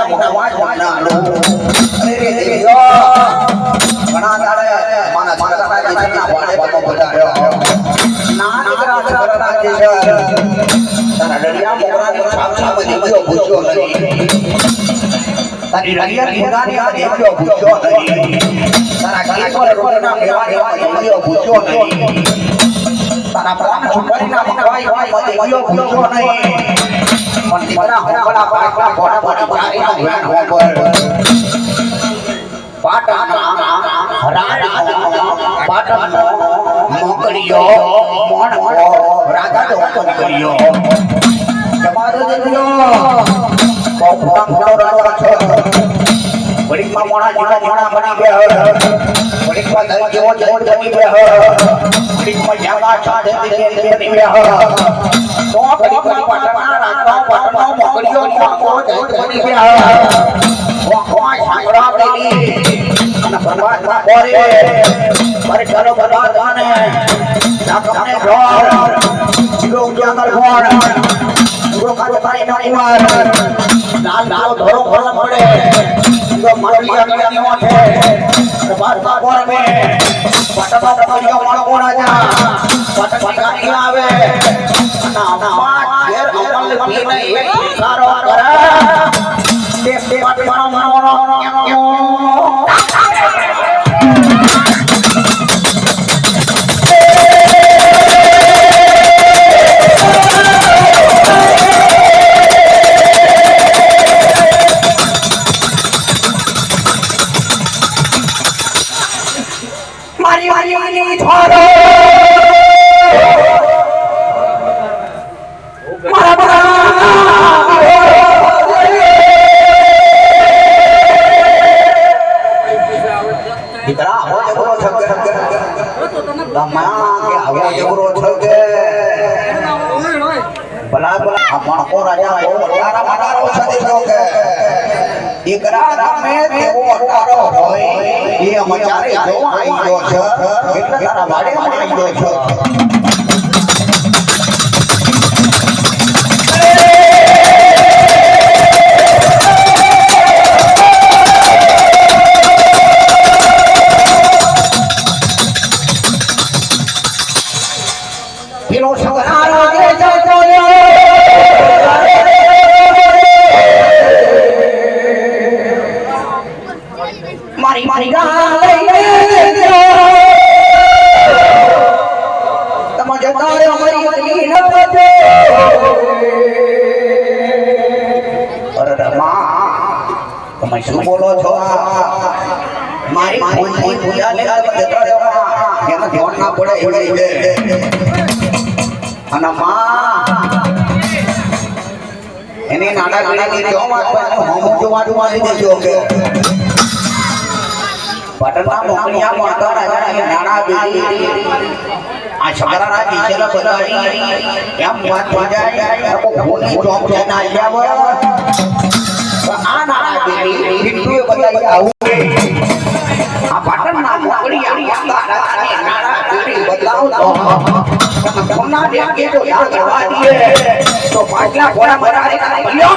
ભગવાન જાણો અરે રે જો ઘણા દાડે મારા મારા જીવનના વાડે બતો બજાડ્યો ના નીકળા કરતા જે તારા ડડિયા મોગરાની છાપ છાપ દેખ્યો ભૂસ્યો નહીં તારી રડિયા મોગરાની દેખ્યો ભૂસ્યો નહીં તારા ગીત પર રોટના મેવા દેવા દેખ્યો ભૂસ્યો નહીં તારા પ્રાણ છુપારીના મકવાઈ હોય દેખ્યો ભૂસ્યો નહીં પણ દીકરા હોકડા પાટલા ઘોડા પાડી ચારીના ધ્યાન હોબર પાટણના પાટણનો મોકળિયો મોણકો રાજા દોસ્તો કર્યો જમારો દેખ્યો કોપડા મોડો રાડો છો વડીમાં મોણા જીવા મોણા બની ગયા વડીમાં દલ જેવો જેવો જમી ગયા વડીમાં જાગા છાડે બની ગયા તો વડીમાં પાટણના રાજા પાટણનો મોકળિયો મોણકો બની ગયા કોઈ સાંગડા પેલી અને પરમાત્મા કોરે પર ચલો બધાને તમને ઘોર જીરો ઉજાગર ઘોર જીરો કાટો તાઈ નવાર લાલ લાલ ધોરો ઘોર મળે જીરો માલિયા કેની ઓઠે પરમાત્મા કોર મે પટપા પટિયો મણકો રાજા પટપટાની આવે ના પાંચ ઘેર અમલ પીને સારો કરે દેવ પાટવાનો મણો મારી છોડો દીકરા હો જબરો છકે દમા કે હવો જબરો છકે ભલા ભલા આ મણકો રાજા ઓ તારા મારો છકે છકે દીકરા રામે દેવો અટારો હોય એ અમારે જોવા આવી ગયો છે એટલે તારા વાડે આવી ગયો છે મારી ગાલે તમે જતા રે મારી ન પતે અરે માં તમે શું બોલો છો મારી ફોનની પૂજા લે જતા રે એમાં ધ્યાન ના પડે એવડે છે અને માં એને નાના ગણીની જો વાત પર હું જોવાનું મારી દેજો કે પાટણના મોકળિયા મોણકા રાજાની નાના બેટી આ છોકરાના પીછેલા બધાની એમ વાત પજાય કો ભૂલી ચોક છે ના જાવ આ નાના બેટી હિન્દુએ બતાઈ આવું આ પાટણના મોકળિયા રાજાની નાના બેટી બતાવ તો કોના દેખે તો યાદ કરવા દીએ તો પાછલા ઘોડા મરારે લ્યો